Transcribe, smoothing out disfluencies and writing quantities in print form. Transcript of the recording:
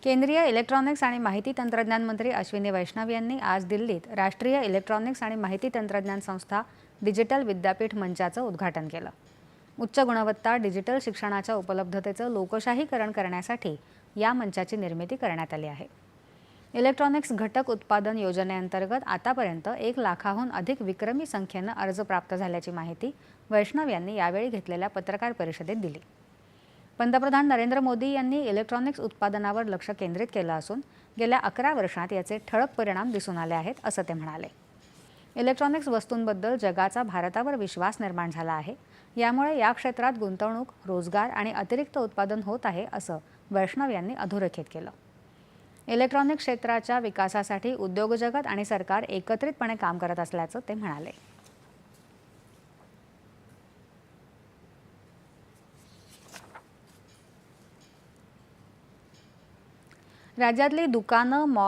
केंद्रीय इलेक्ट्रॉनिक्स आणि माहिती तंत्रज्ञान मंत्री अश्विनी वैष्णव यांनी आज दिल्लीत राष्ट्रीय इलेक्ट्रॉनिक्स आणि माहिती तंत्रज्ञान संस्था डिजिटल विद्यापीठ मंचाचं उद्घाटन केलं। उच्च गुणवत्ता डिजिटल शिक्षणाच्या उपलब्धतेचं लोकशाहीकरण करण्यासाठी या मंचाची निर्मिती करण्यात आली आहे। इलेक्ट्रॉनिक्स घटक उत्पादन योजनेअंतर्गत आतापर्यंत 1 लाखाहून अधिक विक्रमी संख्येनं अर्ज प्राप्त झाल्याची माहिती वैष्णव यांनी यावेळी घेतलेल्या पत्रकार परिषदेत दिली। पंतप्रधान नरेंद्र मोदी यांनी इलेक्ट्रॉनिक्स उत्पादनावर लक्ष केंद्रित केलं असून गेल्या 11 वर्षांत याचे ठळक परिणाम दिसून आले आहेत असं ते म्हणाले। इलेक्ट्रॉनिक्स वस्तूंबद्दल जगाचा भारतावर विश्वास निर्माण झाला आहे। यामुळे या क्षेत्रात गुंतवणूक, रोजगार आणि अतिरिक्त उत्पादन होत आहे असं वैष्णव यांनी अधोरेखित केलं। इलेक्ट्रॉनिक्स क्षेत्राच्या विकासासाठी उद्योग जगत आणि सरकार एकत्रितपणे काम करत असल्याचं ते म्हणाले। राज्यातली दुकानं, मॉल